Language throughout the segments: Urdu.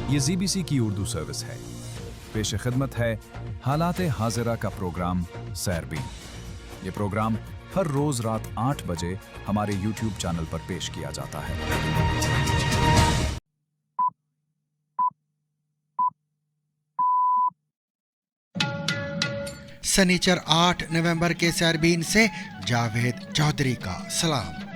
یہ ZBC کی اردو سروس ہے۔ پیش خدمت ہے حالات حاضرہ کا پروگرام سیربین۔ یہ پروگرام ہر روز رات 8 بجے ہمارے YouTube چینل پر پیش کیا جاتا ہے۔ سنیچر 8 نومبر کے سیربین سے جاوید چودھری کا سلام۔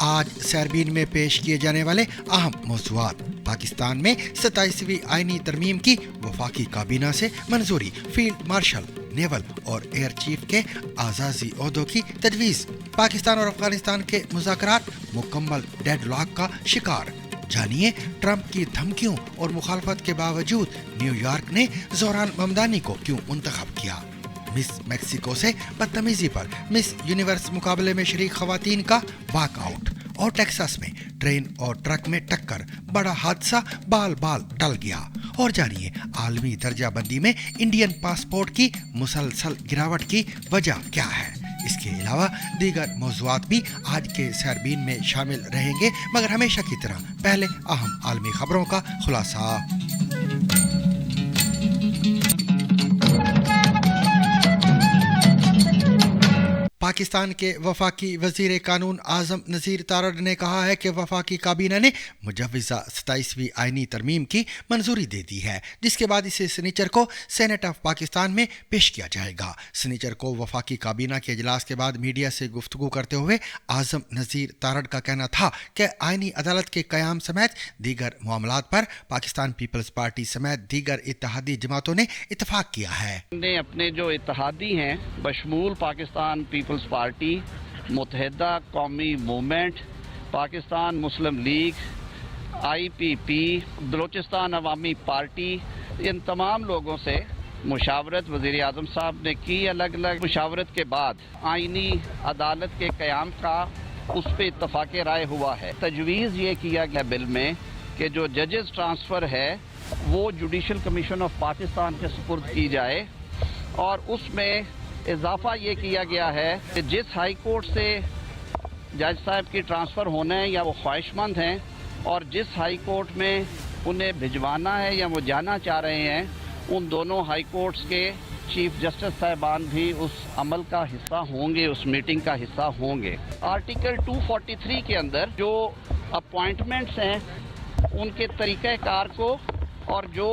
آج سیربین میں پیش کیے جانے والے اہم موضوعات: پاکستان میں 27ویں آئینی ترمیم کی وفاقی کابینہ سے منظوری، فیلڈ مارشل، نیول اور ایئر چیف کے اعزازی عہدوں کی تجویز، پاکستان اور افغانستان کے مذاکرات مکمل ڈیڈ لاک کا شکار۔ جانیے ٹرمپ کی دھمکیوں اور مخالفت کے باوجود نیو یارک نے زہران ممدانی کو کیوں منتخب کیا۔ مس میکسیکو سے بدتمیزی پر مس یونیورس مقابلے میں شریک خواتین کا واک آؤٹ، اور ٹیکساس میں ٹرین اور ٹرک میں ٹکر، بڑا حادثہ بال ٹل گیا۔ اور جانیے عالمی درجہ بندی میں انڈین پاسپورٹ کی مسلسل گراوٹ کی وجہ کیا ہے۔ اس کے علاوہ دیگر موضوعات بھی آج کے سیربین میں شامل رہیں گے، مگر ہمیشہ کی طرح پہلے اہم عالمی خبروں کا خلاصہ۔ پاکستان کے وفاقی وزیر قانون اعظم نذیر تارڑ نے کہا ہے کہ وفاقی کابینہ نے مجوزہ 27ویں آئینی ترمیم کی منظوری دے دی ہے، جس کے بعد اسے سنیچر کو سینٹ آف پاکستان میں پیش کیا جائے گا۔ سنیچر کو وفاقی کابینہ کے اجلاس کے بعد میڈیا سے گفتگو کرتے ہوئے اعظم نذیر تارڑ کا کہنا تھا کہ آئینی عدالت کے قیام سمیت دیگر معاملات پر پاکستان پیپلز پارٹی سمیت دیگر اتحادی جماعتوں نے اتفاق کیا ہے۔ اپنے جو اتحادی ہیں بشمول پاکستان پیپلز پارٹی، متحدہ قومی موومنٹ، پاکستان مسلم لیگ، IPP، بلوچستان عوامی پارٹی، ان تمام لوگوں سے مشاورت وزیر اعظم صاحب نے کی۔ الگ الگ مشاورت کے بعد آئینی عدالت کے قیام کا اس پہ اتفاق رائے ہوا ہے۔ تجویز یہ کیا گیا بل میں کہ جو ججز ٹرانسفر ہے وہ جوڈیشل کمیشن آف پاکستان کے سپرد کی جائے، اور اس میں اضافہ یہ کیا گیا ہے کہ جس ہائی کورٹ سے جج صاحب کی ٹرانسفر ہونا ہے یا وہ خواہش مند ہیں، اور جس ہائی کورٹ میں انہیں بھجوانا ہے یا وہ جانا چاہ رہے ہیں، ان دونوں ہائی کورٹس کے چیف جسٹس صاحبان بھی اس عمل کا حصہ ہوں گے، اس میٹنگ کا حصہ ہوں گے۔ آرٹیکل 243 کے اندر جو اپوائنٹمنٹس ہیں ان کے طریقہ کار کو، اور جو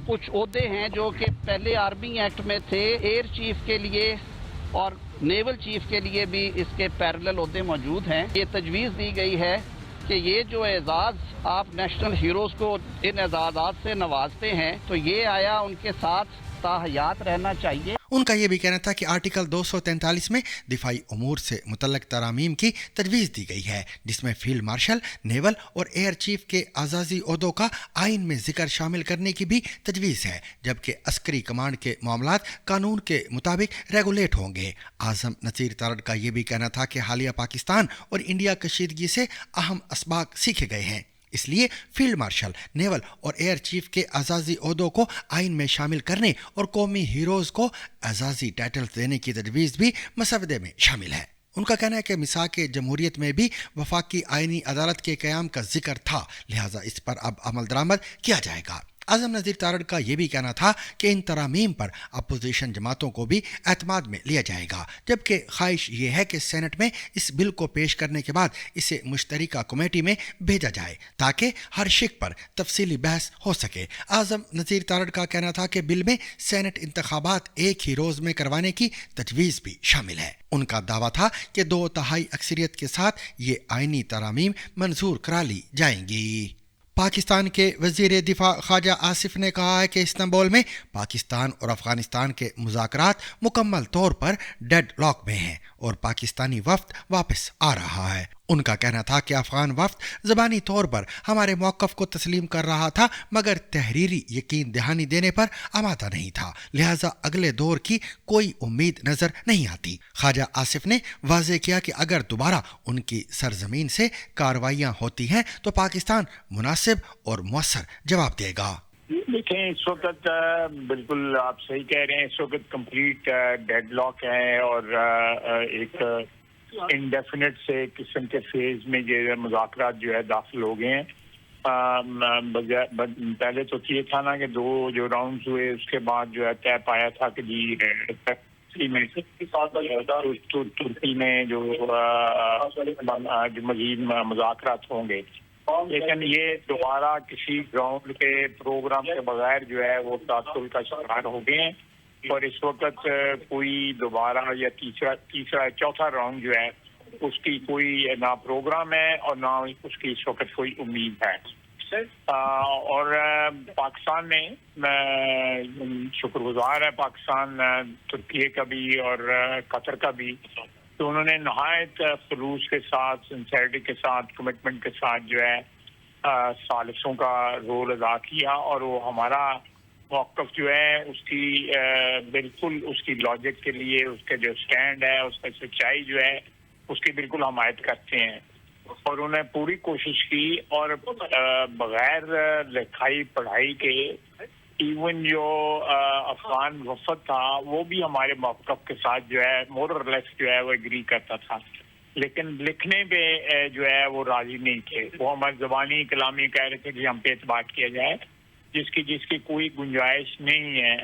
کچھ عہدے ہیں جو کہ پہلے آرمی ایکٹ میں تھے، ایئر چیف کے لیے اور نیول چیف کے لیے بھی اس کے پیرلل عہدے موجود ہیں۔ یہ تجویز دی گئی ہے کہ یہ جو اعزاز آپ نیشنل ہیروز کو ان اعزازات سے نوازتے ہیں، تو یہ آیا ان کے ساتھ تاحیات رہنا چاہیے۔ ان کا یہ بھی کہنا تھا کہ آرٹیکل 243 میں دفاعی امور سے متعلق ترامیم کی تجویز دی گئی ہے، جس میں فیلڈ مارشل، نیول اور ایئر چیف کے اعزازی عہدوں کا آئین میں ذکر شامل کرنے کی بھی تجویز ہے، جبکہ عسکری کمانڈ کے معاملات قانون کے مطابق ریگولیٹ ہوں گے۔ اعظم نذیر تارڑ کا یہ بھی کہنا تھا کہ حالیہ پاکستان اور انڈیا کشیدگی سے اہم اسباق سیکھے گئے ہیں، اس لیے فیلڈ مارشل، نیول اور ایئر چیف کے اعزازی عہدوں کو آئین میں شامل کرنے اور قومی ہیروز کو اعزازی ٹائٹلز دینے کی تجویز بھی مسودے میں شامل ہے۔ ان کا کہنا ہے کہ میثاق جمہوریت میں بھی وفاقی آئینی عدالت کے قیام کا ذکر تھا، لہٰذا اس پر اب عمل درآمد کیا جائے گا۔ اعظم نذیر تارڑ کا یہ بھی کہنا تھا کہ ان ترامیم پر اپوزیشن جماعتوں کو بھی اعتماد میں لیا جائے گا، جبکہ خواہش یہ ہے کہ سینٹ میں اس بل کو پیش کرنے کے بعد اسے مشترکہ کمیٹی میں بھیجا جائے تاکہ ہر شق پر تفصیلی بحث ہو سکے۔ اعظم نذیر تارڑ کا کہنا تھا کہ بل میں سینٹ انتخابات ایک ہی روز میں کروانے کی تجویز بھی شامل ہے۔ ان کا دعویٰ تھا کہ 2/3 اکثریت کے ساتھ یہ آئینی ترامیم منظور کرا لی جائیں گی۔ پاکستان کے وزیر دفاع خواجہ آصف نے کہا ہے کہ استنبول میں پاکستان اور افغانستان کے مذاکرات مکمل طور پر ڈیڈ لاک میں ہیں اور پاکستانی وفد واپس آ رہا ہے۔ ان کا کہنا تھا کہ افغان وفد زبانی طور پر ہمارے موقف کو تسلیم کر رہا تھا، مگر تحریری یقین دہانی دینے پر آمادہ نہیں تھا، لہٰذا اگلے دور کی کوئی امید نظر نہیں آتی۔ خواجہ آصف نے واضح کیا کہ اگر دوبارہ ان کی سرزمین سے کارروائیاں ہوتی ہیں تو پاکستان مناسب اور مؤثر جواب دے گا۔ دیکھیں، اس وقت بالکل آپ صحیح کہہ رہے ہیں، اس وقت کمپلیٹ ڈیڈ لاک ہے اور ایک انڈیفینٹ سے قسم کے فیز میں جو مذاکرات جو ہے داخل ہو گئے ہیں. پہلے تو یہ تھا نا کہ 2 جو راؤنڈز ہوئے اس کے بعد جو ہے طے پایا تھا کہ ترکی میں جو مزید مذاکرات ہوں گے, لیکن یہ دوبارہ کسی گراؤنڈ کے پروگرام کے بغیر جو ہے وہ تعطل کا شکار ہو گئے ہیں, اور اس وقت کوئی دوبارہ یا تیسرا چوتھا راؤنڈ جو ہے اس کی کوئی نہ پروگرام ہے اور نہ اس کی اس وقت کوئی امید ہے. اور پاکستان نے شکر گزار ہے پاکستان ترکی کا بھی اور قطر کا بھی, تو انہوں نے نہایت خلوص کے ساتھ, سنسیرٹی کے ساتھ, کمٹمنٹ کے ساتھ جو ہے ثالثوں کا رول ادا کیا, اور وہ ہمارا موقف جو ہے اس کی بالکل اس کی لاجک کے لیے اس کا جو سٹینڈ ہے اس کا سچائی جو ہے اس کی بالکل حمایت کرتے ہیں, اور انہیں پوری کوشش کی, اور بغیر لکھائی پڑھائی کے ایون جو افغان وفد تھا وہ بھی ہمارے موقف کے ساتھ جو ہے مور اور لیس جو ہے وہ ایگری کرتا تھا, لیکن لکھنے پہ جو ہے وہ راضی نہیں تھے. وہ ہماری زبانی کلامی کہہ رہے تھے کہ ہم پہ اعتبار کیا جائے, جس کی کوئی گنجائش نہیں ہے.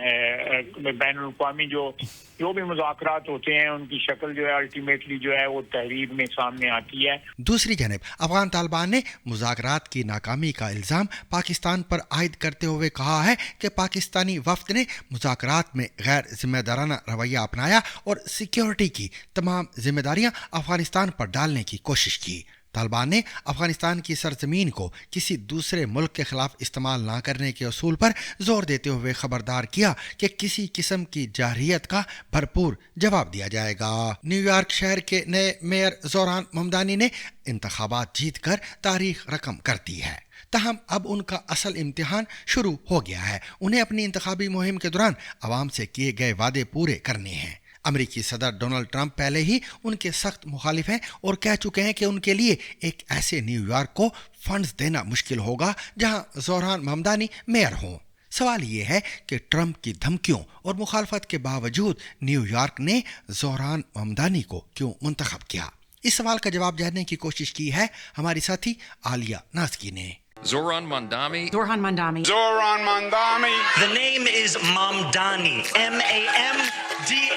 بین الاقوامی جو بھی مذاکرات ہوتے ہیں ان کی شکل جو ہے الٹیمیٹلی جو ہے وہ تحریر میں سامنے آتی ہے. دوسری جانب افغان طالبان نے مذاکرات کی ناکامی کا الزام پاکستان پر عائد کرتے ہوئے کہا ہے کہ پاکستانی وفد نے مذاکرات میں غیر ذمہ دارانہ رویہ اپنایا اور سیکیورٹی کی تمام ذمہ داریاں افغانستان پر ڈالنے کی کوشش کی. طالبان نے افغانستان کی سرزمین کو کسی دوسرے ملک کے خلاف استعمال نہ کرنے کے اصول پر زور دیتے ہوئے خبردار کیا کہ کسی قسم کی جارحیت کا بھرپور جواب دیا جائے گا. نیو یارک شہر کے نئے میئر زوران ممدانی نے انتخابات جیت کر تاریخ رقم کر دی ہے, تاہم اب ان کا اصل امتحان شروع ہو گیا ہے. انہیں اپنی انتخابی مہم کے دوران عوام سے کیے گئے وعدے پورے کرنے ہیں. امریکی صدر ڈونلڈ ٹرمپ پہلے ہی ان کے سخت مخالف ہیں اور کہہ چکے ہیں کہ ان کے لیے ایک ایسے نیو یارک کو فنڈز دینا مشکل ہوگا جہاں زوران ممدانی میئر ہوں. سوال یہ ہے کہ ٹرمپ کی دھمکیوں اور مخالفت کے باوجود نیو یارک نے زوران ممدانی کو کیوں منتخب کیا؟ اس سوال کا جواب جاننے کی کوشش کی ہے ہماری ساتھی عالیہ نازکی نے. Zoran Mamdani. Zoran Mamdani. Zoran Mamdani. The name is Mamdani. M-A-M-D-A-N-I.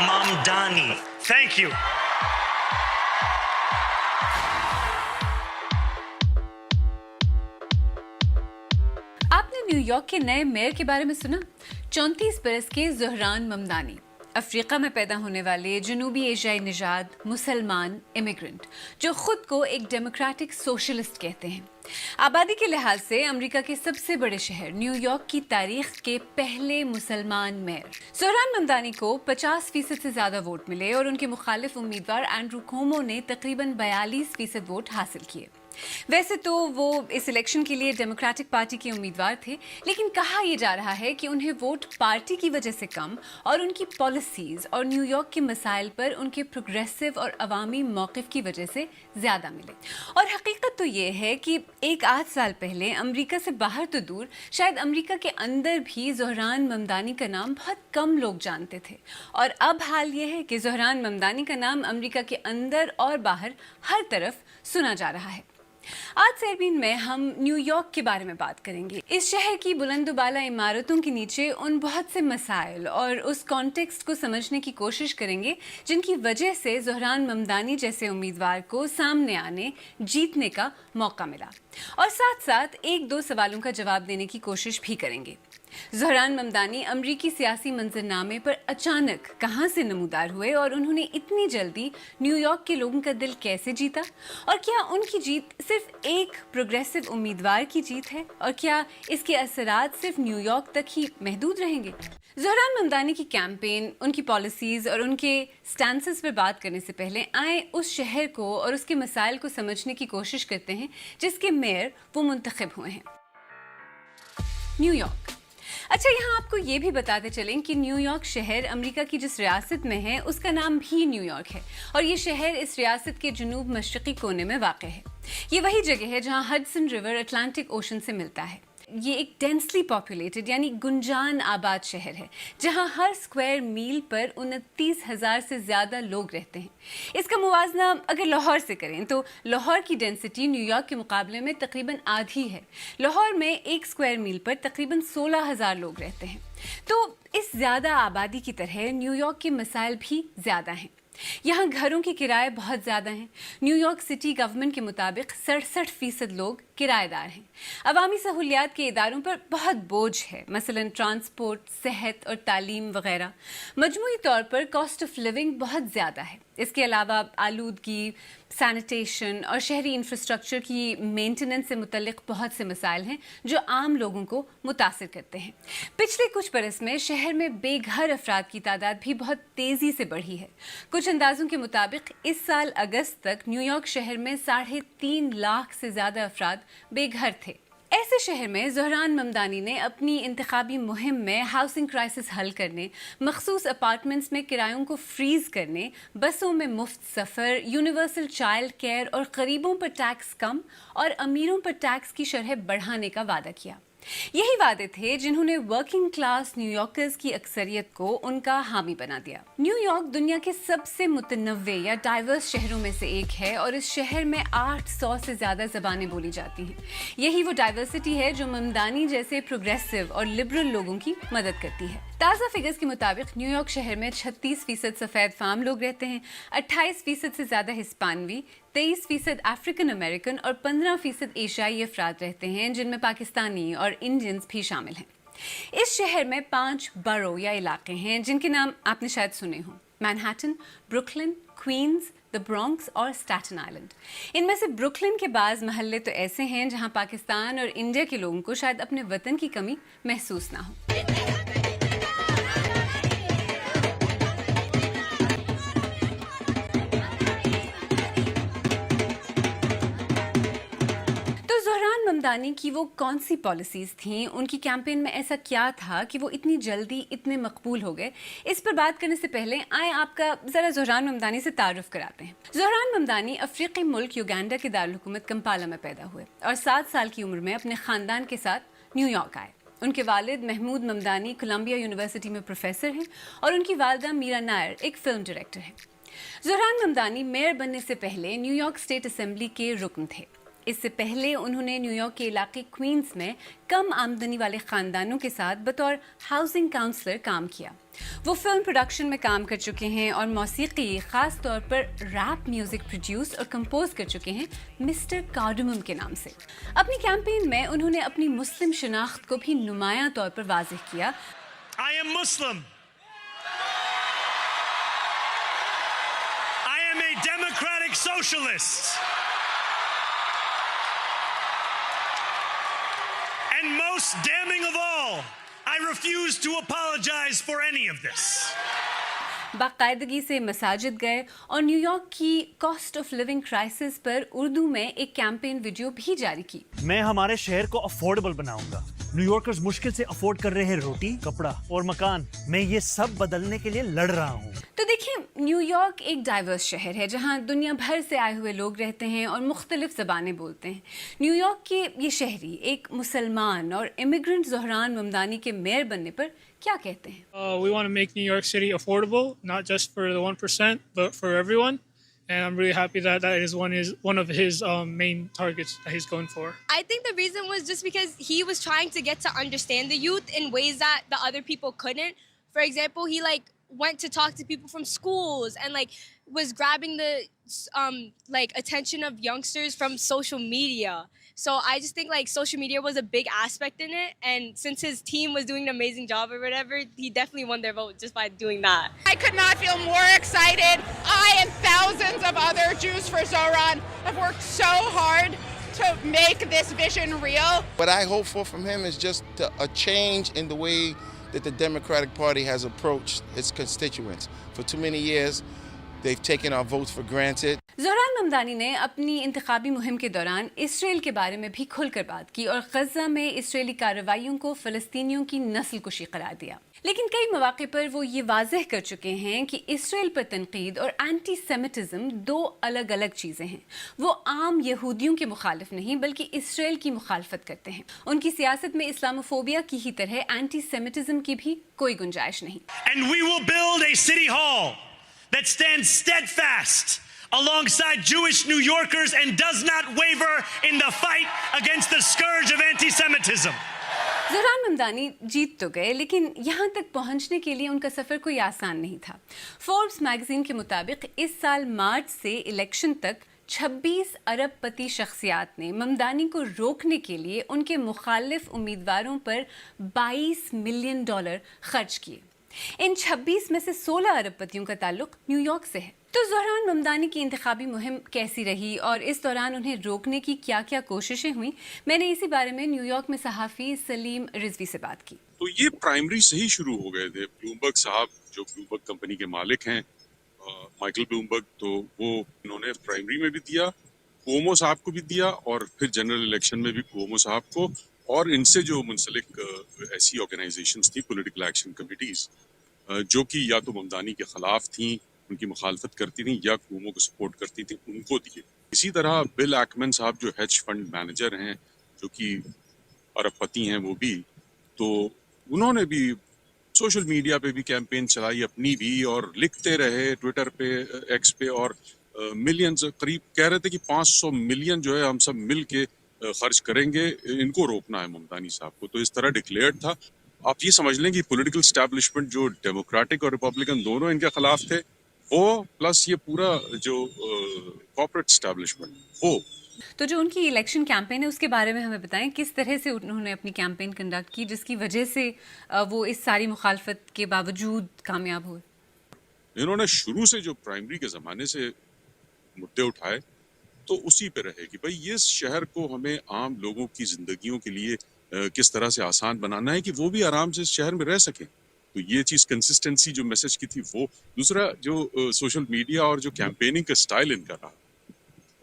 Mamdani. Thank you. آپ نے نیو یارک کے نئے میئر کے بارے میں سنا؟ 34 برس کے زہران ممدانی افریقہ میں پیدا ہونے والے جنوبی ایشیائی نژاد مسلمان امیگرنٹ جو خود کو ایک ڈیموکریٹک سوشلسٹ کہتے ہیں. آبادی کے لحاظ سے امریکہ کے سب سے بڑے شہر نیو یارک کی تاریخ کے پہلے مسلمان میئر. زہران ممدانی کو 50% سے زیادہ ووٹ ملے اور ان کے مخالف امیدوار اینڈرو کومو نے تقریباً 42% ووٹ حاصل کیے. ویسے تو وہ اس الیکشن کے لیے ڈیموکریٹک پارٹی کے امیدوار تھے, لیکن کہا یہ جا رہا ہے کہ انہیں ووٹ پارٹی کی وجہ سے کم اور ان کی پالیسیز اور نیو یارک کے مسائل پر ان کے پروگریسو اور عوامی موقف کی وجہ سے زیادہ ملے. اور حقیقت تو یہ ہے کہ 1-8 سال پہلے امریکہ سے باہر تو دور, شاید امریکہ کے اندر بھی زہران ممدانی کا نام بہت کم لوگ جانتے تھے, اور اب حال یہ ہے کہ زہران ممدانی کا نام امریکہ کے اندر اور باہر ہر طرف سنا جا رہا ہے. آج سیربین میں ہم نیو یارک کے بارے میں بات کریں گے. اس شہر کی بلند و بالا عمارتوں کے نیچے ان بہت سے مسائل اور اس کانٹیکسٹ کو سمجھنے کی کوشش کریں گے جن کی وجہ سے زہران ممدانی جیسے امیدوار کو سامنے آنے, جیتنے کا موقع ملا, اور ساتھ ساتھ 1-2 سوالوں کا جواب دینے کی کوشش بھی کریں گے. زہران ممدانی امریکی سیاسی منظرنامے پر اچانک کہاں سے نمودار ہوئے, اور انہوں نے اتنی جلدی نیو یارک کے لوگوں کا دل کیسے جیتا, اور کیا ان کی جیت صرف ایک پروگریسو امیدوار کی جیت ہے, اور کیا اس کے اثرات صرف نیو یارک تک ہی محدود رہیں گے؟ زہران ممدانی کی کیمپین, ان کی پالیسیز اور ان کے سٹانسز پر بات کرنے سے پہلے آئیں اس شہر کو اور اس کے مسائل کو سمجھنے کی کوشش کرتے ہیں جس کے میئر وہ منتخب ہوئے ہیں, نیو یارک. اچھا, یہاں آپ کو یہ بھی بتاتے چلیں کہ نیو یارک شہر امریکہ کی جس ریاست میں ہے اس کا نام بھی نیو یارک ہے, اور یہ شہر اس ریاست کے جنوب مشرقی کونے میں واقع ہے. یہ وہی جگہ ہے جہاں ہڈسن ریور اٹلانٹک اوشن سے ملتا ہے. یہ ایک ڈینسلی پاپولیٹڈ یعنی گنجان آباد شہر ہے جہاں ہر اسکوائر میل پر 29,000 سے زیادہ لوگ رہتے ہیں۔ اس کا موازنہ اگر لاہور سے کریں تو لاہور کی ڈینسٹی نیو یارک کے مقابلے میں تقریباً آدھی ہے۔ لاہور میں ایک اسکوائر میل پر تقریباً 16,000 لوگ رہتے ہیں۔ تو اس زیادہ آبادی کی طرح نیو یارک کے مسائل بھی زیادہ ہیں۔ یہاں گھروں کے کرائے بہت زیادہ ہیں۔ نیو یارک سٹی گورنمنٹ کے مطابق 67% لوگ کرایہ دار ہیں۔ عوامی سہولیات کے اداروں پر بہت بوجھ ہے، مثلاً ٹرانسپورٹ، صحت اور تعلیم وغیرہ۔ مجموعی طور پر کاسٹ آف لیونگ بہت زیادہ ہے۔ اس کے علاوہ آلودگی، سینیٹیشن اور شہری انفراسٹرکچر کی مینٹیننس سے متعلق بہت سے مسائل ہیں جو عام لوگوں کو متاثر کرتے ہیں۔ پچھلے کچھ برس میں شہر میں بے گھر افراد کی تعداد بھی بہت تیزی سے بڑھی ہے۔ کچھ اندازوں کے مطابق اس سال اگست تک نیو یارک شہر میں 3.5 لاکھ سے زیادہ افراد بے گھر تھے۔ ایسے شہر میں زہران ممدانی نے اپنی انتخابی مہم میں ہاؤسنگ کرائسس حل کرنے، مخصوص اپارٹمنٹس میں کرایوں کو فریز کرنے، بسوں میں مفت سفر، یونیورسل چائلڈ کیئر اور غریبوں پر ٹیکس کم اور امیروں پر ٹیکس کی شرح بڑھانے کا وعدہ کیا۔ یہی وعدے تھے جنہوں نے ورکنگ کلاس نیو یارکرز کی اکثریت کو ان کا حامی بنا دیا۔ نیو یارک دنیا کے سب سے متنوع یا ڈائیورس شہروں میں سے ایک ہے اور اس شہر میں 800 سے زیادہ زبانیں بولی جاتی ہیں۔ یہی وہ ڈائیورسٹی ہے جو ممدانی جیسے پروگریسو اور لبرل لوگوں کی مدد کرتی ہے۔ تازہ فگرز کے مطابق نیو یارک شہر میں 36% سفید فام لوگ رہتے ہیں، 28% سے زیادہ ہسپانوی، 23% افریقن امریکن اور 15% ایشیائی افراد رہتے ہیں جن میں پاکستانی اور انڈینز بھی شامل ہیں۔ اس شہر میں 5 برو یا علاقے ہیں جن کے نام آپ نے شاید سنے ہوں: مینہٹن، بروکلن، کوئنز، دی برانکس اور اسٹیٹن آئلینڈ۔ ان میں سے بروکلن کے بعض محلے تو ایسے ہیں جہاں پاکستان اور انڈیا کے لوگوں کو شاید اپنے وطن کی کمی محسوس نہ ہو۔ ممدانی کی وہ کون سی پالیسیز تھیں، ان کی کیمپین میں ایسا کیا تھا کہ وہ اتنی جلدی اتنے مقبول ہو گئے؟ اس پر بات کرنے سے پہلے آئیں آپ کا ذرا زہران ممدانی سے تعارف کراتے ہیں۔ زہران ممدانی افریقی ملک یوگینڈا کے دارالحکومت کمپالا میں پیدا ہوئے اور 7 سال کی عمر میں اپنے خاندان کے ساتھ نیو یارک آئے۔ ان کے والد محمود ممدانی کولمبیا یونیورسٹی میں پروفیسر ہیں اور ان کی والدہ میرا نائر ایک فلم ڈائریکٹر ہیں۔ زہران ممدانی میئر بننے سے پہلے نیو یارک اسٹیٹ اسمبلی کے رکن تھے۔ اس سے پہلے انہوں نے نیو یارک کے علاقے کوئنز میں کم آمدنی والے خاندانوں کے ساتھ بطور ہاؤسنگ کاؤنسلر کام کیا۔ وہ فلم پروڈکشن میں کام کر چکے ہیں اور موسیقی، خاص طور پر ریپ میوزک پروڈیوس اور کمپوز کر چکے ہیں مسٹر کارڈمم کے نام سے۔ اپنی کیمپین میں انہوں نے اپنی مسلم شناخت کو بھی نمایاں طور پر واضح کیا۔ I am Muslim. I am a democratic socialist. And most damning of all, I refuse to apologize for any of this. باقاعدگی سے مساجد گئے اور نیو یارک کی کاسٹ آف لیونگ کرائسس پر اردو میں ایک کیمپین ویڈیو بھی جاری کی۔ میں ہمارے شہر کو افورڈیبل بناؤں گا۔ نیو یارکرز مشکل سے افورڈ کر رہے ہیں روٹی، کپڑا اور مکان، میں یہ سب بدلنے کے لیے لڑ رہا ہوں۔ تو دیکھیں، نیو یارک ایک ڈائیورس شہر ہے جہاں دنیا بھر سے آئے ہوئے لوگ رہتے ہیں اور مختلف زبانیں بولتے ہیں۔ نیو یارک کے یہ شہری ایک مسلمان اور امیگرنٹ زہران ممدانی کے میئر بننے پر کیا کہتے ہیں؟ We want to make New York City affordable, not just for the 1%, but for everyone. And I'm really happy that that is one of his main targets that he's going for. I think the reason was just because he was trying to get to understand the youth in ways that the other people couldn't. For example, he went to talk to people from schools and was grabbing the attention of youngsters from social media. So I just think social media was a big aspect in it, and since his team was doing an amazing job or whatever, he definitely won their vote just by doing that. I could not feel more excited. I and thousands of other Jews for Zohran have worked so hard to make this vision real. What I hope for from him is just a change in the way that the Democratic Party has approached its constituents. For too many years, they've taken our votes for granted. Dhahran Mamdani نے اپنی انتخابی مہم کے دوران اسرائیل کے بارے میں بھی کھل کر بات کی اور غزہ میں اسرائیلی کارروائیوں کو فلسطینیوں کی نسل کشی قرار دیا۔ لیکن کئی مواقع پر وہ یہ واضح کر چکے ہیں کہ اسرائیل پر تنقید اور اینٹی سیمیٹزم دو الگ الگ چیزیں ہیں. وہ عام یہودیوں کے مخالف نہیں بلکہ اسرائیل کی مخالفت کرتے ہیں. ان کی سیاست میں اسلاموفوبیا کی ہی طرح اینٹی سیمیٹزم کی بھی کوئی گنجائش نہیں. And we will build a city hall that stands steadfast alongside Jewish New Yorkers and does not waver in the fight against the scourge of anti-Semitism. Dhahran Mamdani جیت تو گئے لیکن یہاں تک پہنچنے کے لیے ان کا سفر کوئی آسان نہیں تھا. فوربس میگزین کے مطابق اس سال مارچ سے الیکشن تک 26 ارب پتی شخصیات نے ممدانی کو روکنے کے لیے ان کے مخالف امیدواروں پر $22 ملین خرچ کیے. ان 26 میں سے 16 ارب پتیوں کا تعلق نیو یارک سے ہے. تو زہران ممدانی کی انتخابی مہم کیسی رہی اور اس دوران انہیں روکنے کی کیا کیا کوششیں ہوئیں؟ میں نے اسی بارے میں نیو یارک میں صحافی سلیم رضوی سے بات کی. تو یہ پرائمری سے ہی شروع ہو گئے تھے. بلومبرگ صاحب جو بلومبرگ کمپنی کے مالک ہیں مائیکل بلومبرگ, تو وہ انہوں نے پرائمری میں بھی دیا, کومو صاحب کو بھی دیا اور پھر جنرل الیکشن میں بھی کومو صاحب کو, اور ان سے جو منسلک ایسی آرگنائزیشنز تھیں پولیٹیکل ایکشن کمیٹیز جو کہ یا تو ممدانی کے خلاف تھیں, ان کی مخالفت کرتی تھیں, یا کومو کو سپورٹ کرتی تھیں, ان کو دیے. اسی طرح بل ایکمن صاحب جو ہیج فنڈ مینیجر ہیں جو کہ ارب پتی ہیں وہ بھی, تو انہوں نے بھی سوشل میڈیا پہ بھی کیمپین چلائی اپنی بھی, اور لکھتے رہے ٹویٹر پہ, ایکس پہ, اور ملینز, قریب کہہ رہے تھے کہ 500 ملین جو ہے ہم سب مل کے خرچ کریں گے, ان کو روکنا ہے ممدانی صاحب کو. تو اس طرح ڈکلیئرڈ تھا. آپ یہ سمجھ لیں کہ پولیٹیکل اسٹیبلشمنٹ جو ڈیموکریٹک اور ریپبلکن دونوں ان کے خلاف تھے, وہ پلس یہ پورا جو کارپوریٹ اسٹیبلشمنٹ وہ. تو جو ان کی الیکشن کیمپین ہے اس کے بارے میں ہمیں بتائیں, کس طرح سے انہوں نے اپنی کیمپین کنڈکٹ کی جس کی وجہ سے وہ اس ساری مخالفت کے باوجود کامیاب ہوئے؟ انہوں نے شروع سے جو پرائمری کے زمانے سے مدعے اٹھائے تو اسی پہ رہے کہ بھائی یہ شہر کو ہمیں عام لوگوں کی زندگیوں کے لیے کس طرح سے آسان بنانا ہے کہ وہ بھی آرام سے اس شہر میں رہ سکیں. تو یہ چیز کنسسٹنسی جو میسج کی تھی وہ. دوسرا جو سوشل میڈیا اور جو کیمپیننگ کا سٹائل ان کا رہا,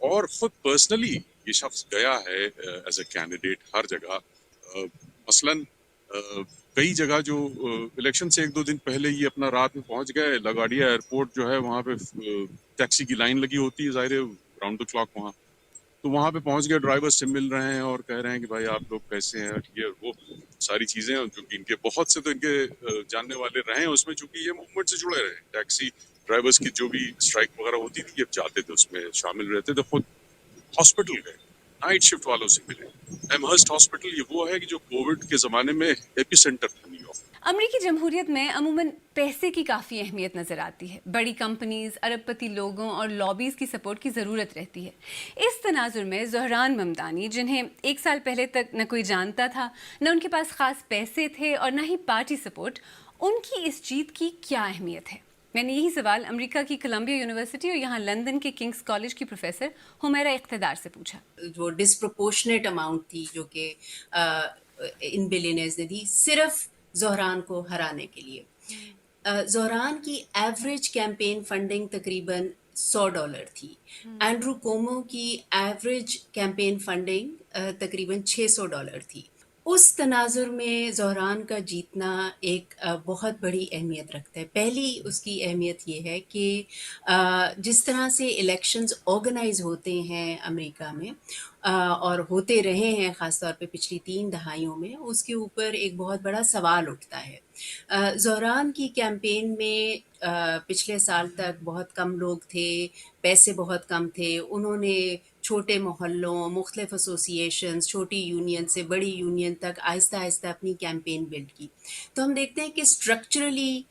اور خود پرسنلی یہ شخص گیا ہے ایز اے کینڈیڈیٹ ہر جگہ. مثلاً کئی جگہ جو الیکشن سے 1-2 دن پہلے یہ اپنا رات میں پہنچ گئے. لاگارڈیا ایئرپورٹ جو ہے وہاں پہ ٹیکسی کی لائن لگی ہوتی ہے ظاہر راؤنڈ دا کلاک وہاں, تو وہاں پہ پہنچ گئے, ڈرائیور سے مل رہے ہیں اور کہہ رہے ہیں کہ بھائی آپ لوگ کیسے ہیں, یہ وہ ساری چیزیں جو کہ ان کے بہت سے تو ان کے جاننے والے رہے ہیں اس میں, چونکہ یہ موومنٹ سے جڑے رہے. ٹیکسی ڈرائیورز کی جو بھی اسٹرائک وغیرہ ہوتی تھی یہ جاتے تھے, اس میں شامل رہتے تھے. خود ہاسپٹل گئے, نائٹ شفٹ والوں سے ملے. ایمہرسٹ ہاسپٹل یہ وہ ہے کہ جو کووڈ کے زمانے میں ایپی سینٹر تھا نیو یارک. امریکی جمہوریت میں عموماً پیسے کی کافی اہمیت نظر آتی ہے. بڑی کمپنیز, ارب پتی لوگوں اور لابیز کی سپورٹ کی ضرورت رہتی ہے. اس تناظر میں زہران ممدانی, جنہیں 1 سال پہلے تک نہ کوئی جانتا تھا, نہ ان کے پاس خاص پیسے تھے اور نہ ہی پارٹی سپورٹ, ان کی اس جیت کی کیا اہمیت ہے؟ میں نے یہی سوال امریکہ کی کولمبیا یونیورسٹی اور یہاں لندن کے کنگز کالج کی پروفیسر حمیرہ اقتدار سے پوچھا. جو ڈسپروپورشنیٹ اماؤنٹ تھی جو کہ ان بلینئرز نے دی صرف زہران کو ہرانے کے لیے. زہران کی ایوریج کیمپین فنڈنگ تقریباً $100 تھی. اینڈرو کومو کی ایوریج کیمپین فنڈنگ تقریباً $600 تھی. اس تناظر میں زہران کا جیتنا ایک بہت بڑی اہمیت رکھتا ہے. پہلی اس کی اہمیت یہ ہے کہ جس طرح سے الیکشنز آرگنائز ہوتے ہیں امریکہ میں اور ہوتے رہے ہیں خاص طور پہ پچھلی 3 دہائیوں میں, اس کے اوپر ایک بہت بڑا سوال اٹھتا ہے. زہران کی کیمپین میں پچھلے سال تک بہت کم لوگ تھے, پیسے بہت کم تھے. انہوں نے چھوٹے محلوں, مختلف ایسوسیشنز, چھوٹی یونین سے بڑی یونین تک آہستہ آہستہ اپنی کیمپین بلڈ کی. تو ہم دیکھتے ہیں کہ اسٹرکچرلی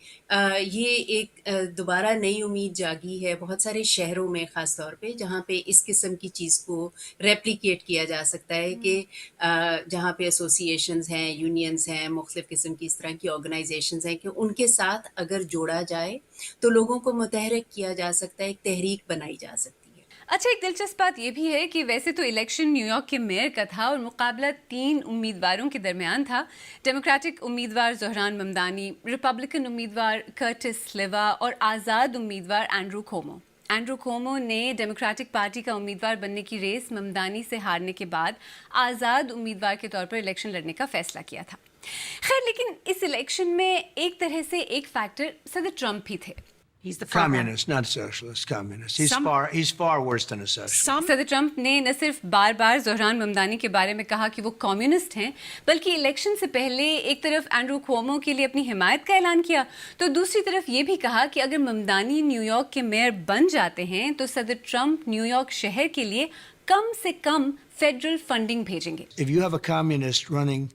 یہ ایک دوبارہ نئی امید جاگی ہے بہت سارے شہروں میں, خاص طور پہ جہاں پہ اس قسم کی چیز کو ریپلیکیٹ کیا جا سکتا ہے کہ جہاں پہ ایسوسیشنز ہیں, یونینز ہیں, مختلف قسم کی اس طرح کی آرگنائزیشنز ہیں, کہ ان کے ساتھ اگر جوڑا جائے تو لوگوں کو متحرک کیا جا سکتا ہے, ایک تحریک بنائی جا سکتی ہے. اچھا, ایک دلچسپ بات یہ بھی ہے کہ ویسے تو الیکشن نیو یارک کے میئر کا تھا اور مقابلہ 3 امیدواروں کے درمیان تھا. ڈیموکریٹک امیدوار زہران ممدانی, ریپبلکن امیدوار کرٹس سلیوا اور آزاد امیدوار اینڈرو کومو. اینڈرو کومو نے ڈیموکریٹک پارٹی کا امیدوار بننے کی ریس ممدانی سے ہارنے کے بعد آزاد امیدوار کے طور پر الیکشن لڑنے کا فیصلہ کیا تھا. خیر لیکن اس الیکشن میں ایک طرح سے ایک فیکٹر صدر ٹرمپ ہی تھے. He's the communist, not socialist. Communist. He's far worse than a socialist. صدر ٹرمپ نے نہ صرف بار بار زہران ممدانی کے بارے میں کہا کہ وہ کمیونسٹ ہیں، بلکہ الیکشن سے پہلے ایک طرف اینڈرو کومو کے لیے اپنی حمایت کا اعلان کیا تو دوسری طرف یہ بھی کہا کہ اگر ممدانی نیو یارک کے میئر بن جاتے ہیں تو صدر ٹرمپ نیو یارک شہر کے لیے کم سے کم فیڈرل فنڈنگ بھیجیں گے. If you have a communist running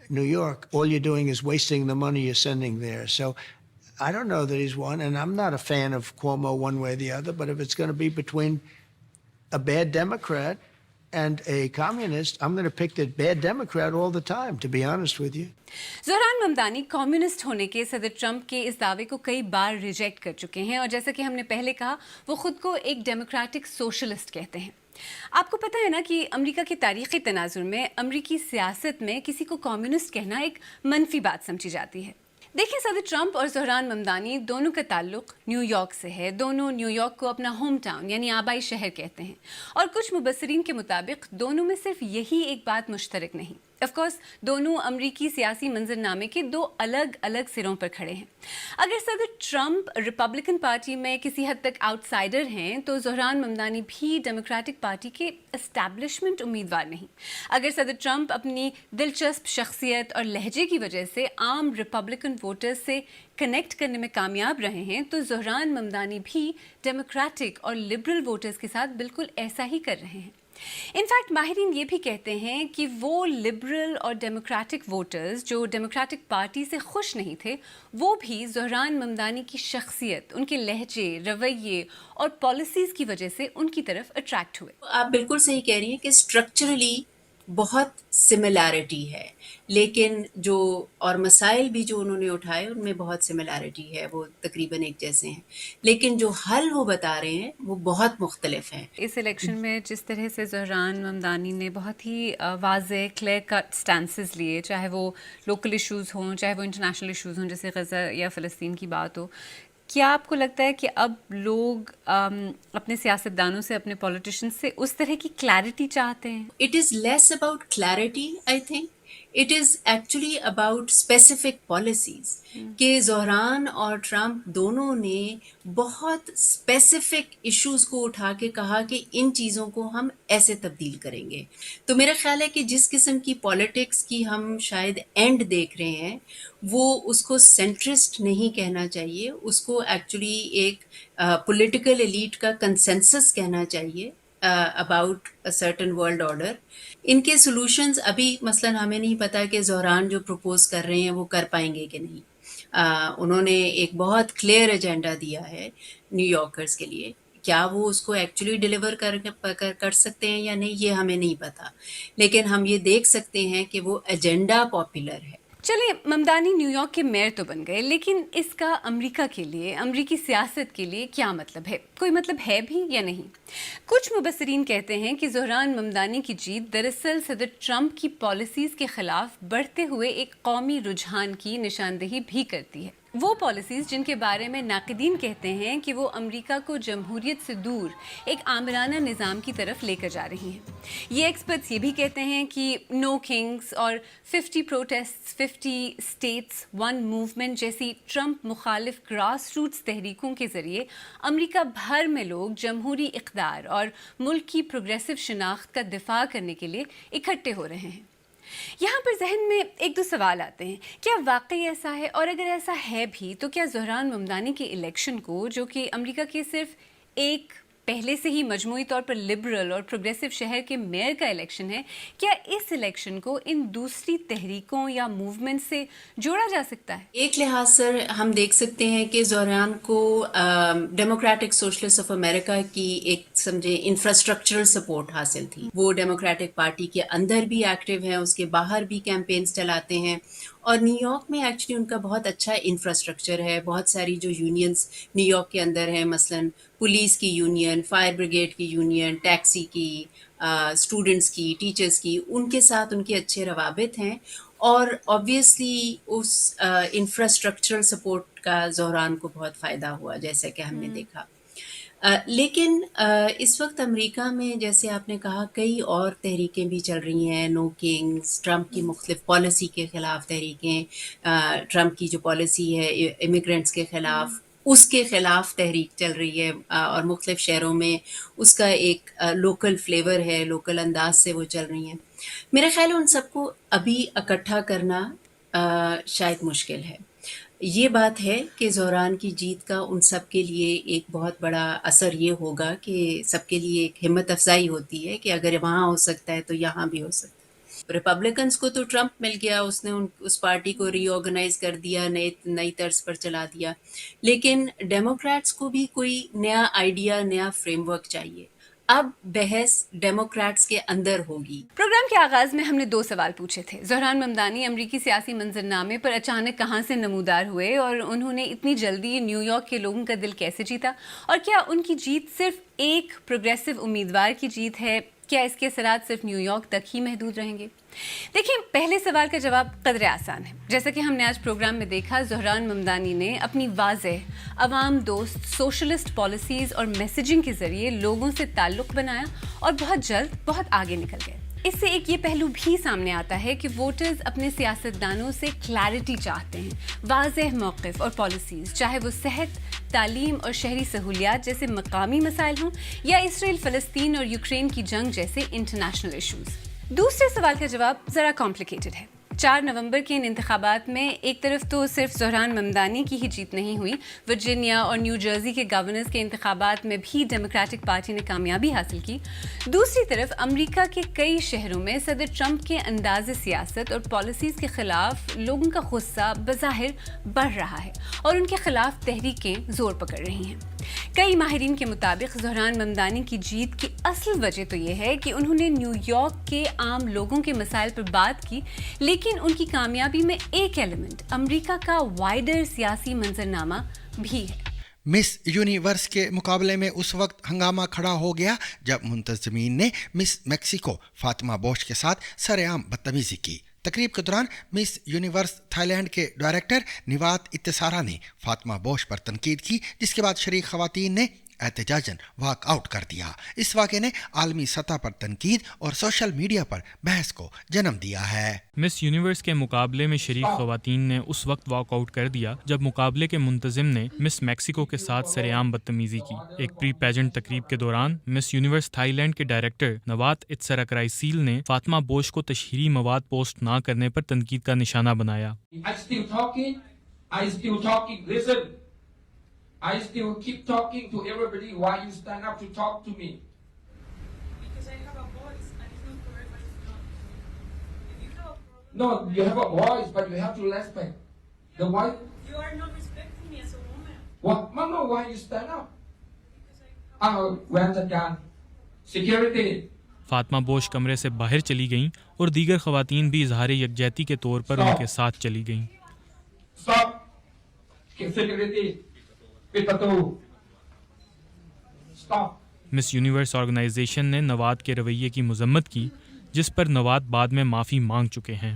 New York, all you're doing is wasting the money you're sending there. So I don't know that he's won, and I'm not a fan of Cuomo one way or the other, but if it's going to be between a bad Democrat and a communist, I'm going to pick the bad Democrat all the time, to be honest with you. Zohran Mamdani communist ہونے کے صدر ٹرمپ کے اس دعوے کو کئی بار ریجیکٹ کر چکے ہیں، اور جیسا کہ ہم نے پہلے کہا وہ خود کو ایک ڈیموکریٹک سوشلسٹ کہتے ہیں. آپ کو پتہ ہے نا کہ امریکہ کے تاریخی تناظر میں امریکی سیاست میں کسی کو کمیونسٹ کہنا ایک منفی بات سمجھی جاتی ہے. دیکھیں صدر ٹرمپ اور زہران ممدانی دونوں کا تعلق نیو یارک سے ہے. دونوں نیو یارک کو اپنا ہوم ٹاؤن یعنی آبائی شہر کہتے ہیں، اور کچھ مبصرین کے مطابق دونوں میں صرف یہی ایک بات مشترک نہیں. آف کورس دونوں امریکی سیاسی منظرنامے کے دو الگ الگ سروں پر کھڑے ہیں. اگر صدر ٹرمپ ریپبلکن پارٹی میں کسی حد تک آؤٹ سائڈر ہیں تو زہران ممدانی بھی ڈیموکریٹک پارٹی کے اسٹیبلشمنٹ امیدوار نہیں. اگر صدر ٹرمپ اپنی دلچسپ شخصیت اور لہجے کی وجہ سے عام ریپبلکن ووٹرز سے کنیکٹ کرنے میں کامیاب رہے ہیں تو زہران ممدانی بھی ڈیموکریٹک اور لبرل ووٹرز کے ساتھ بالکل ایسا ہی کر رہے ہیں. انفیکٹ ماہرین یہ بھی کہتے ہیں کہ وہ لبرل اور ڈیموکریٹک ووٹرز جو ڈیموکریٹک پارٹی سے خوش نہیں تھے وہ بھی زہران ممدانی کی شخصیت، ان کے لہجے، رویے اور پالیسیز کی وجہ سے ان کی طرف اٹریکٹ ہوئے. آپ بالکل صحیح کہہ رہی ہیں کہ اسٹرکچرلی بہت سملیرٹی ہے، لیکن جو اور مسائل بھی جو انہوں نے اٹھائے ان میں بہت سملیرٹی ہے، وہ تقریباً ایک جیسے ہیں، لیکن جو حل وہ بتا رہے ہیں وہ بہت مختلف ہیں. اس الیکشن میں جس طرح سے زہران ممدانی نے بہت ہی واضح کلیئر کٹ سٹانسز لیے، چاہے وہ لوکل ایشوز ہوں چاہے وہ انٹرنیشنل ایشوز ہوں جیسے غزہ یا فلسطین کی بات ہو، کیا آپ کو لگتا ہے کہ اب لوگ اپنے سیاستدانوں سے، اپنے پولیٹیشنز سے اس طرح کی کلیئرٹی چاہتے ہیں؟ It is less about clarity, I think. It is actually about specific policies. کہ زہران اور ٹرمپ دونوں نے بہت اسپیسیفک ایشوز کو اٹھا کے کہا کہ ان چیزوں کو ہم ایسے تبدیل کریں گے. تو میرا خیال ہے کہ جس قسم کی پالیٹکس کی ہم شاید اینڈ دیکھ رہے ہیں وہ اس کو سینٹرسٹ نہیں کہنا چاہیے، اس کو ایکچولی ایک پولیٹیکل ایلیٹ کا کنسنسس کہنا چاہیے about a certain world order. ان کے سولوشنز ابھی مثلاً ہمیں نہیں پتا کہ زہران جو پروپوز کر رہے ہیں وہ کر پائیں گے کہ نہیں. انہوں نے ایک بہت کلیئر ایجنڈا دیا ہے نیو یارکرز کے لیے، کیا وہ اس کو ایکچولی ڈیلیور کر سکتے ہیں یا نہیں یہ ہمیں نہیں پتا، لیکن ہم یہ دیکھ سکتے ہیں کہ وہ ایجنڈا پاپولر ہے. چلیں ممدانی نیو یارک کے میئر تو بن گئے، لیکن اس کا امریکہ کے لیے، امریکی سیاست کے لیے کیا مطلب ہے؟ کوئی مطلب ہے بھی یا نہیں؟ کچھ مبصرین کہتے ہیں کہ زہران ممدانی کی جیت دراصل صدر ٹرمپ کی پالیسیز کے خلاف بڑھتے ہوئے ایک قومی رجحان کی نشاندہی بھی کرتی ہے. وہ پالیسیز جن کے بارے میں ناقدین کہتے ہیں کہ وہ امریکہ کو جمہوریت سے دور ایک آمرانہ نظام کی طرف لے کر جا رہی ہیں. یہ ایکسپرٹس یہ بھی کہتے ہیں کہ نو کنگز اور 50 پروٹیسٹس 50 اسٹیٹس 1 موومنٹ جیسی ٹرمپ مخالف گراس روٹس تحریکوں کے ذریعے امریکہ بھر میں لوگ جمہوری اقدار اور ملک کی پروگریسو شناخت کا دفاع کرنے کے لیے اکٹھے ہو رہے ہیں. یہاں پر ذہن میں ایک دو سوال آتے ہیں، کیا واقعی ایسا ہے؟ اور اگر ایسا ہے بھی تو کیا زہران ممدانی کے الیکشن کو، جو کہ امریکہ کے صرف ایک پہلے سے ہی مجموعی طور پر لبرل اور پروگریسو شہر کے میئر کا الیکشن ہے، کیا اس الیکشن کو ان دوسری تحریکوں یا موومنٹ سے جوڑا جا سکتا ہے؟ ایک لحاظ سے ہم دیکھ سکتے ہیں کہ زہران کو ڈیموکریٹک سوشلسٹ آف امریکہ کی ایک سمجھے انفراسٹرکچرل سپورٹ حاصل تھی. وہ ڈیموکریٹک پارٹی کے اندر بھی ایکٹیو ہیں، اس کے باہر بھی کیمپینز چلاتے ہیں، اور نیو یارک میں ایکچولی ان کا بہت اچھا انفراسٹرکچر ہے. بہت ساری جو یونینز نیو یارک کے اندر ہیں، مثلاً پولیس کی یونین، فائر بریگیڈ کی یونین، ٹیکسی کی، اسٹوڈنٹس کی، ٹیچرس کی، ان کے ساتھ ان کے اچھے روابط ہیں. اور آبویسلی اس انفراسٹرکچرل سپورٹ کا زہران کو بہت فائدہ ہوا جیسا کہ ہم نے دیکھا. لیکن اس وقت امریکہ میں جیسے آپ نے کہا کئی اور تحریکیں بھی چل رہی ہیں. نو کنگز، ٹرمپ کی مختلف پالیسی کے خلاف تحریکیں، ٹرمپ کی جو پالیسی ہے امیگرینٹس کے خلاف، اس کے خلاف تحریک چل رہی ہے، اور مختلف شہروں میں اس کا ایک لوکل فلیور ہے، لوکل انداز سے وہ چل رہی ہیں. میرا خیال ہے ان سب کو ابھی اکٹھا کرنا شاید مشکل ہے. یہ بات ہے کہ زہران کی جیت کا ان سب کے لیے ایک بہت بڑا اثر یہ ہوگا کہ سب کے لیے ایک ہمت افزائی ہوتی ہے کہ اگر وہاں ہو سکتا ہے تو یہاں بھی ہو سکتا ہے. ریپبلکنس کو تو ٹرمپ مل گیا، اس نے اس پارٹی کو ری آرگنائز کر دیا، نئی طرز پر چلا دیا، لیکن ڈیموکریٹس کو بھی کوئی نیا آئیڈیا، نیا فریم ورک چاہیے. اب بحث ڈیموکریٹس کے اندر ہوگی. پروگرام کے آغاز میں ہم نے 2 سوال پوچھے تھے. زہران ممدانی امریکی سیاسی منظرنامے پر اچانک کہاں سے نمودار ہوئے اور انہوں نے اتنی جلدی نیو یارک کے لوگوں کا دل کیسے جیتا، اور کیا ان کی جیت صرف ایک پروگریسو امیدوار کی جیت ہے؟ کیا اس کے اثرات صرف نیو یارک تک ہی محدود رہیں گے؟ دیکھیں، پہلے سوال کا جواب قدرے آسان ہے. جیسا کہ ہم نے آج پروگرام میں دیکھا، زہران ممدانی نے اپنی واضح عوام دوست سوشلسٹ پالیسیز اور میسیجنگ کے ذریعے لوگوں سے تعلق بنایا اور بہت جلد بہت آگے نکل گئے. اس سے ایک یہ پہلو بھی سامنے آتا ہے کہ ووٹرز اپنے سیاستدانوں سے کلیئرٹی چاہتے ہیں، واضح موقف اور پالیسیز، چاہے وہ صحت، تعلیم اور شہری سہولیات جیسے مقامی مسائل ہوں یا اسرائیل فلسطین اور یوکرین کی جنگ جیسے انٹرنیشنل ایشوز. دوسرے سوال کا جواب ذرا کمپلیکیٹڈ ہے. 4 نومبر کے ان انتخابات میں ایک طرف تو صرف زہران ممدانی کی ہی جیت نہیں ہوئی، ورجینیا اور نیو جرسی کے گورنرز کے انتخابات میں بھی ڈیموکریٹک پارٹی نے کامیابی حاصل کی. دوسری طرف امریکہ کے کئی شہروں میں صدر ٹرمپ کے انداز سیاست اور پالیسیز کے خلاف لوگوں کا غصہ بظاہر بڑھ رہا ہے اور ان کے خلاف تحریکیں زور پکڑ رہی ہیں. کئی ماہرین کے مطابق زہران ممدانی کی جیت کی اصل وجہ تو یہ ہے کہ انہوں نے نیو یارک کے عام لوگوں کے مسائل پر بات کی، لیکن ان کی کامیابی میں ایک ایلیمنٹ امریکہ کا وائڈر سیاسی منظرنامہ بھی ہے. مس یونیورس کے مقابلے میں اس وقت ہنگامہ کھڑا ہو گیا جب منتظمین نے مس میکسیکو فاطمہ بوش کے ساتھ سر عام بدتمیزی کی. تقریب کے دوران مس یونیورس تھائی لینڈ کے ڈائریکٹر نیوات اتسارا نے فاطمہ بوش پر تنقید کی، جس کے بعد شریک خواتین نے احتجاجاً واک آؤٹ کر دیا. اس واقعے نے عالمی سطح پر تنقید اور سوشل میڈیا پر بحث کو جنم دیا ہے. مس یونیورس کے مقابلے میں شریک خواتین نے اس وقت واک آؤٹ کر دیا جب مقابلے کے منتظم نے مس میکسیکو کے ساتھ سر عام بدتمیزی کی. ایک پری پیجنٹ تقریب کے دوران مس یونیورس تھائی لینڈ کے ڈائریکٹر نوات اتسراکرائسیل نے فاطمہ بوش کو تشہیری مواد پوسٹ نہ کرنے پر تنقید کا نشانہ بنایا. I still keep talking to everybody. Why you stand up to talk to me? Because I have a voice. And it's not for everybody to talk. If you have a problem... No, you have a voice, but you have to respect. Yeah, the wife... You are not respecting me as a woman. What? Mama, why you stand up? Because where's the gun? Security. Fatima Bosch کمرے سے باہر چلی گئیں اور دیگر خواتین بھی اظہار یکجہتی کے طور پر ان کے ساتھ چلی گئیں. Stop. Security. Miss Universe organization نے نوات کے رویے کی مذمت کی، جس پر نوات بعد میں معافی مانگ چکے ہیں.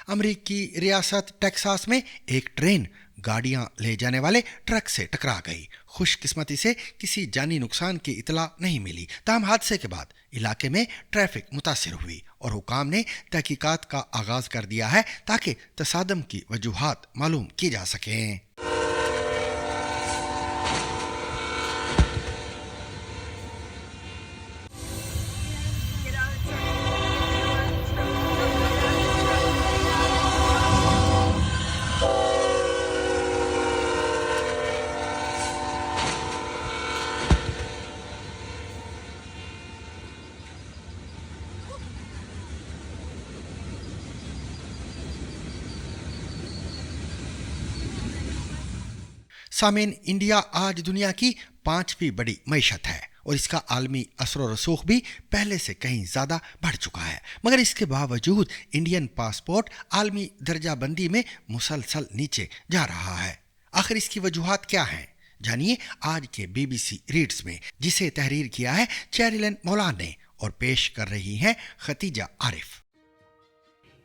امریکی ریاست ٹیکساس میں ایک ٹرین گاڑیاں لے جانے والے ٹرک سے ٹکرا گئی. خوش قسمتی سے کسی جانی نقصان کی اطلاع نہیں ملی، تاہم حادثے کے بعد علاقے میں ٹریفک متاثر ہوئی اور حکام نے تحقیقات کا آغاز کر دیا ہے تاکہ تصادم کی وجوہات معلوم کی جا سکیں. سامعین، انڈیا آج دنیا کی 5ویں بڑی معیشت ہے اور اس کا عالمی اثر و رسوخ بھی پہلے سے کہیں زیادہ بڑھ چکا ہے، مگر اس کے باوجود انڈین پاسپورٹ عالمی درجہ بندی میں مسلسل نیچے جا رہا ہے. آخر اس کی وجوہات کیا ہیں؟ جانیے آج کے BBC ریڈز میں، جسے تحریر کیا ہے چیریلن مولان نے اور پیش کر رہی ہیں ختیجہ عارف.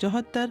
74